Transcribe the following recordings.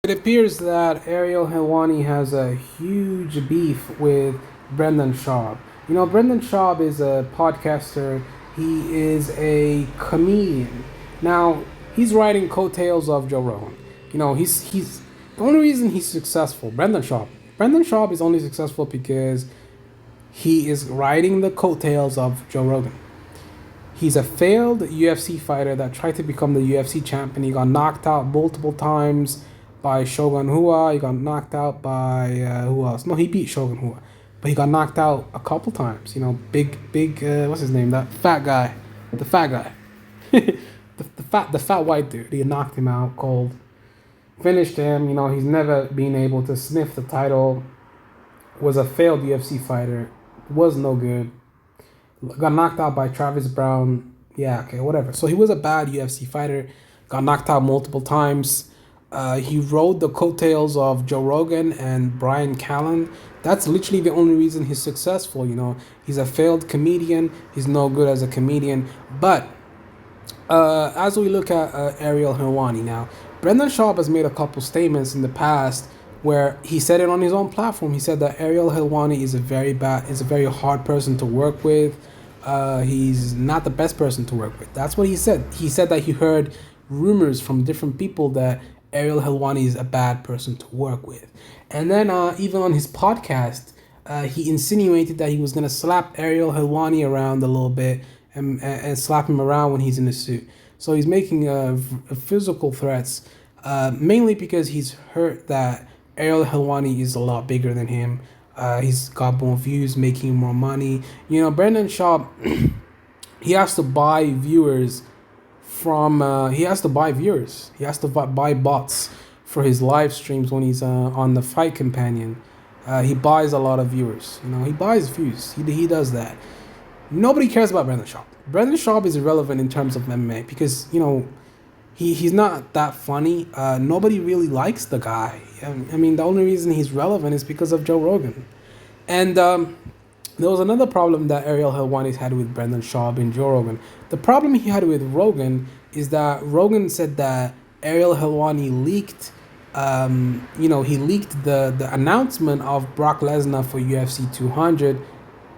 It appears that Ariel Helwani has a huge beef with Brendan Schaub. Brendan Schaub is a podcaster. He is a comedian. Now, he's riding coattails of Joe Rogan. He's the only reason he's successful. Brendan Schaub. Brendan Schaub is only successful because he is riding the coattails of Joe Rogan. He's a failed UFC fighter that tried to become the UFC champion. He got knocked out multiple times by Shogun Hua. He got knocked out by who else? No, he beat Shogun Hua, but he got knocked out a couple times. Big, what's his name? That fat guy, the fat guy, the fat white dude. He knocked him out cold, finished him. He's never been able to sniff the title. Was a failed UFC fighter. Was no good. Got knocked out by Travis Brown. Yeah, okay, whatever. So he was a bad UFC fighter. Got knocked out multiple times. He rode the coattails of Joe Rogan and Brian Callen. That's literally the only reason he's successful. He's a failed comedian. He's no good as a comedian. But as we look at Ariel Helwani now, Brendan Schaub has made a couple statements in the past where he said it on his own platform. He said that Ariel Helwani is a very hard person to work with. He's not the best person to work with. That's what he said. He said that he heard rumors from different people that Ariel Helwani is a bad person to work with. And then even on his podcast, he insinuated that he was going to slap Ariel Helwani around a little bit and slap him around when he's in a suit. So he's making physical threats, mainly because he's heard that Ariel Helwani is a lot bigger than him. He's got more views, making more money. Brendan Schaub, he has to buy viewers from. He has to buy viewers. He has to buy bots for his live streams when he's on the Fight Companion. He buys a lot of viewers. He buys views. He does that. Nobody cares about Brendan Schaub. Brendan Schaub is irrelevant in terms of MMA because he's not that funny. Nobody really likes the guy. I mean, the only reason he's relevant is because of Joe Rogan. And there was another problem that Ariel Helwani had with Brendan Schaub and Joe Rogan. The problem he had with Rogan is that Rogan said that Ariel Helwani leaked, he leaked the announcement of Brock Lesnar for UFC 200.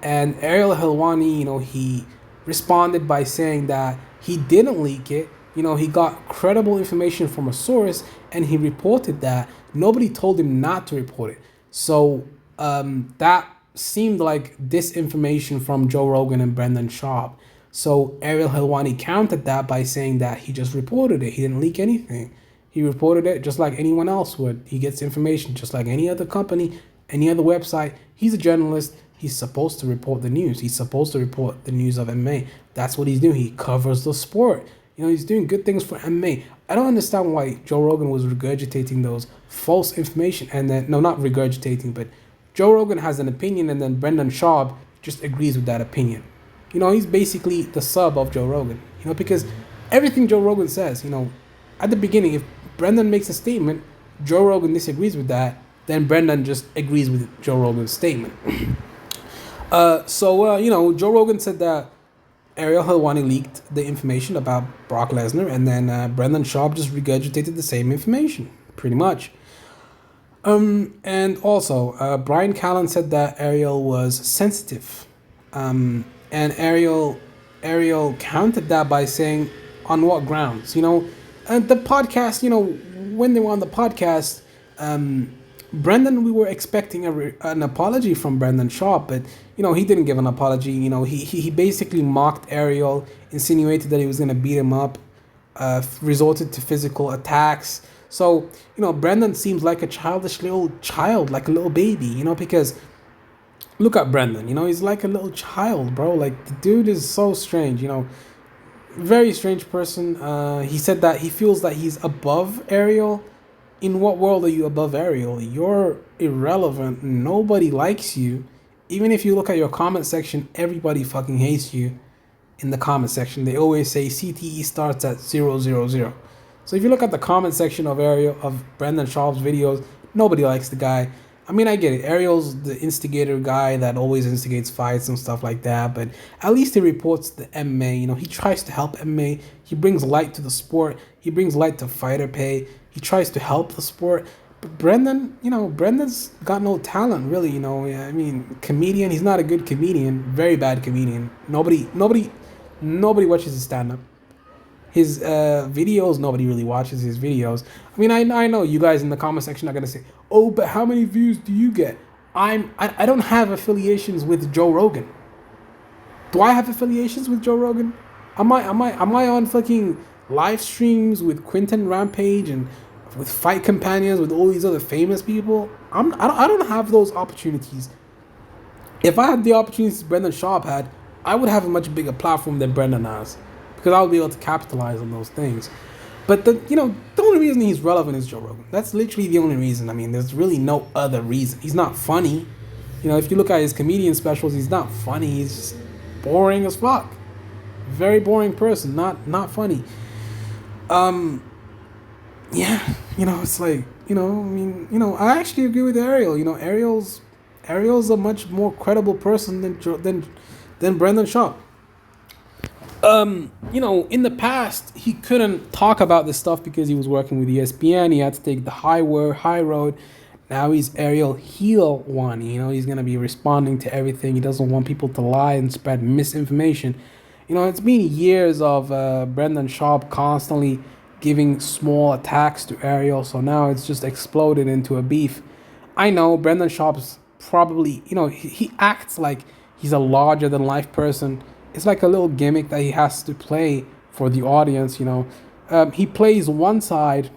And Ariel Helwani, he responded by saying that he didn't leak it. He got credible information from a source and he reported that. Nobody told him not to report it. So that seemed like disinformation from Joe Rogan and Brendan Schaub. So Ariel Helwani countered that by saying that he just reported it. He didn't leak anything. He reported it just like anyone else would. He gets information just like any other company, any other website. He's a journalist. He's supposed to report the news. He's supposed to report the news of MMA. That's what he's doing. He covers the sport. He's doing good things for MMA. I don't understand why Joe Rogan was regurgitating those false information and then, no, not regurgitating, but Joe Rogan has an opinion and then Brendan Schaub just agrees with that opinion. He's basically the sub of Joe Rogan, because everything Joe Rogan says, at the beginning, if Brendan makes a statement, Joe Rogan disagrees with that, then Brendan just agrees with Joe Rogan's statement. Joe Rogan said that Ariel Helwani leaked the information about Brock Lesnar, and then Brendan Schaub just regurgitated the same information, pretty much. And also, Brian Callen said that Ariel was sensitive, and Ariel countered that by saying, on what grounds? And the podcast, when they were on the podcast, Brendan, we were expecting an apology from Brendan Schaub, but he didn't give an apology. He basically mocked Ariel, insinuated that he was gonna beat him up, resorted to physical attacks. So Brendan seems like a childish little child, like a little baby. Because look at Brendan. He's like a little child, bro. Like the dude is so strange. Very strange person. He said that he feels that he's above Ariel. In what world are you above Ariel? You're irrelevant. Nobody likes you. Even if you look at your comment section, everybody fucking hates you in the comment section. They always say CTE starts at 000. So if you look at the comment section of Brendan Schaub's videos, nobody likes the guy. I mean, I get it. Ariel's the instigator guy that always instigates fights and stuff like that, but at least he reports the MMA. He tries to help MMA. He brings light to the sport. He brings light to fighter pay. He tries to help the sport. But Brendan, Brendan's got no talent really. I mean, comedian. He's not a good comedian. Very bad comedian. Nobody watches his stand up. His videos, nobody really watches his videos. I mean, I know you guys in the comment section are gonna say, "Oh, but how many views do you get?" I don't have affiliations with Joe Rogan. Do I have affiliations with Joe Rogan? Am I on fucking live streams with Quentin Rampage and with Fight Companions with all these other famous people? I don't have those opportunities. If I had the opportunities Brendan Schaub had, I would have a much bigger platform than Brendan has, because I would be able to capitalize on those things. But the only reason he's relevant is Joe Rogan. That's literally the only reason. I mean, there's really no other reason. He's not funny. If you look at his comedian specials, he's not funny. He's just boring as fuck. Very boring person. Not funny. Yeah. It's like, I actually agree with Ariel. Ariel's a much more credible person than Brendan Schaub. In the past, he couldn't talk about this stuff because he was working with ESPN. He had to take the high road. Now he's Ariel Heelwani. He's going to be responding to everything. He doesn't want people to lie and spread misinformation. It's been years of Brendan Schaub constantly giving small attacks to Ariel. So now it's just exploded into a beef. I know Brendan Schaub's probably, he acts like he's a larger than life person. It's like a little gimmick that he has to play for the audience. He plays one side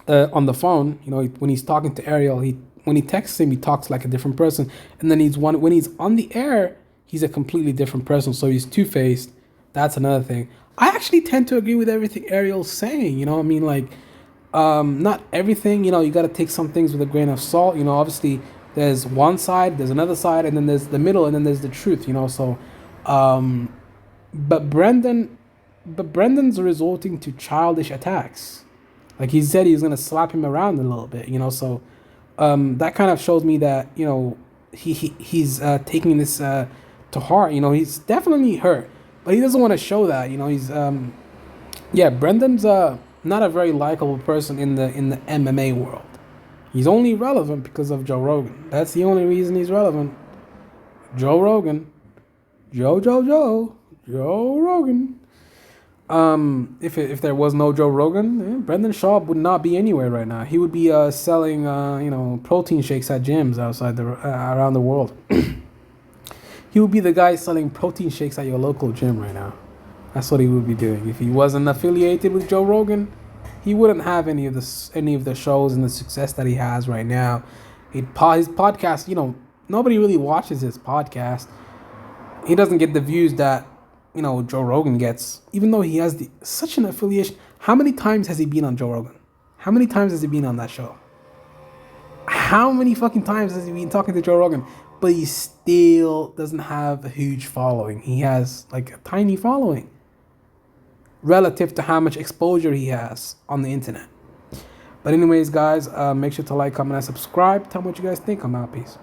on the phone. When he's talking to Ariel, when he texts him, he talks like a different person, and then when he's on the air, he's a completely different person. So he's two-faced. That's another thing. I actually tend to agree with everything Ariel's saying. Not everything. You got to take some things with a grain of salt. Obviously, there's one side, there's another side, and then there's the middle, and then there's the truth. So. But Brendan's resorting to childish attacks. Like he said, he's gonna slap him around a little bit. So that kind of shows me that he's taking this to heart. He's definitely hurt, but he doesn't want to show that. He's Brendan's not a very likable person in the MMA world. He's only relevant because of Joe Rogan. That's the only reason he's relevant. Joe Rogan. Joe Rogan. If there was no Joe Rogan, Brendan Schaub would not be anywhere right now. He would be selling protein shakes at gyms outside around the world. He would be the guy selling protein shakes at your local gym right now. That's what he would be doing. If he wasn't affiliated with Joe Rogan, he wouldn't have any of the shows and the success that he has right now. His podcast, nobody really watches his podcast. He doesn't get the views that Joe Rogan gets, even though he has such an affiliation. How many times has he been on Joe Rogan? How many times has he been on that show? How many fucking times has he been talking to Joe Rogan? But he still doesn't have a huge following. He has like a tiny following relative to how much exposure he has on the internet. But anyways, guys, make sure to like, comment, and subscribe. Tell me what you guys think. I'm out. Peace.